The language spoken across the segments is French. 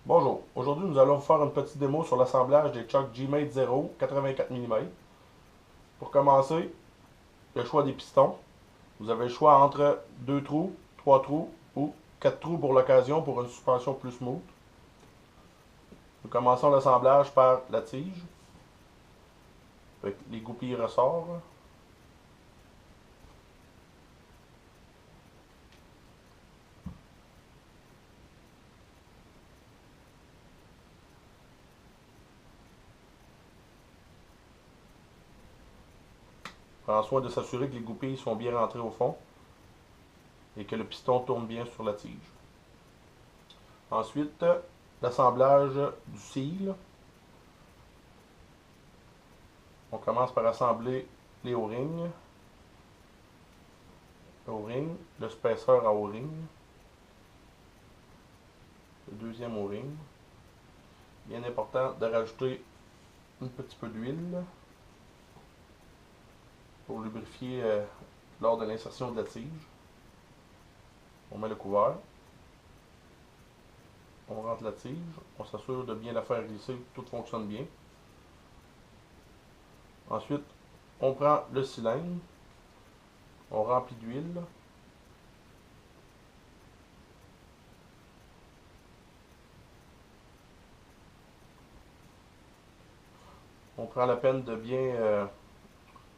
Bonjour, aujourd'hui nous allons faire une petite démo sur l'assemblage des Chuck G-Mate 0 84 mm. Pour commencer, le choix des pistons. Vous avez le choix entre 2 trous, 3 trous ou 4 trous pour l'occasion pour une suspension plus smooth. Nous commençons l'assemblage par la tige, avec les goupilles ressorts. Prends soin de s'assurer que les goupilles sont bien rentrées au fond et que le piston tourne bien sur la tige. Ensuite, l'assemblage du seal. On commence par assembler les O-rings. O-ring, le spacer à O-ring, le deuxième O-ring. Bien important de rajouter un petit peu d'huile pour lubrifier lors de l'insertion de la tige. On met le couvert, on rentre la tige, on s'assure de bien la faire glisser, que tout fonctionne bien. Ensuite, on prend le cylindre, on remplit d'huile. On prend la peine de bien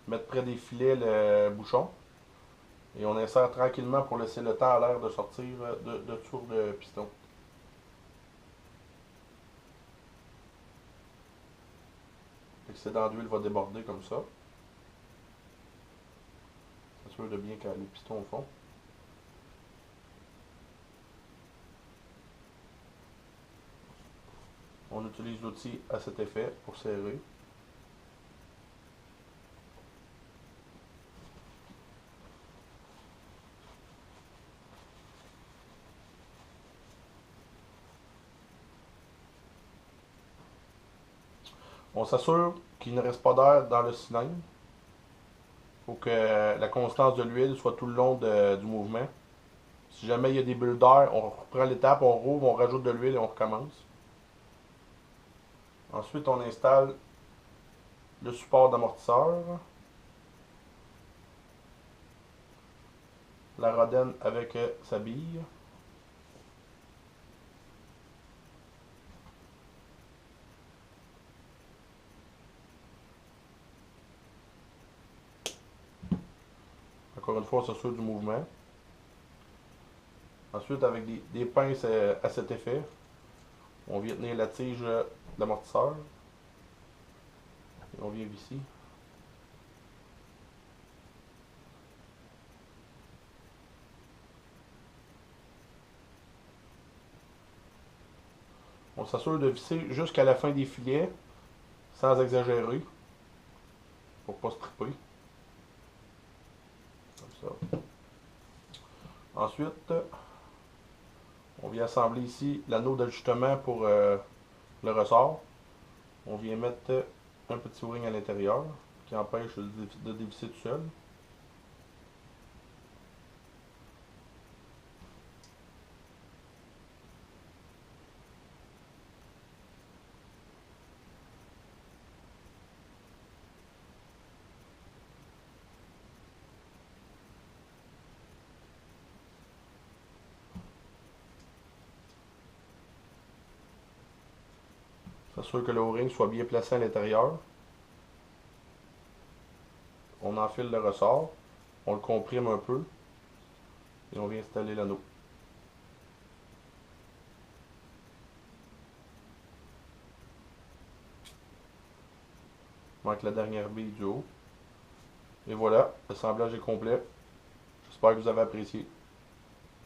mettre près des filets le bouchon et on insère tranquillement pour laisser le temps à l'air de sortir de tour de piston. L'excédent d'huile va déborder comme ça. S'assure de bien caler les pistons au fond. On utilise l'outil à cet effet pour serrer. On s'assure qu'il ne reste pas d'air dans le cylindre. Il faut que la constance de l'huile soit tout le long du mouvement. Si jamais il y a des bulles d'air, on reprend l'étape, on rouvre, on rajoute de l'huile et on recommence. Ensuite, on installe le support d'amortisseur, la rodène avec sa bille. Encore une fois, on s'assure du mouvement. Ensuite, avec des pinces à cet effet, on vient tenir la tige de l'amortisseur. Et on vient ici. On s'assure de visser jusqu'à la fin des filets, sans exagérer, pour ne pas se triper. Comme ça. Ensuite, on vient assembler ici l'anneau d'ajustement pour le ressort. On vient mettre un petit O-ring à l'intérieur qui empêche de dévisser tout seul. S'assure que le O-ring soit bien placé à l'intérieur. On enfile le ressort, on le comprime un peu et on vient installer l'anneau. Il manque la dernière bille du haut. Et voilà, l'assemblage est complet. J'espère que vous avez apprécié.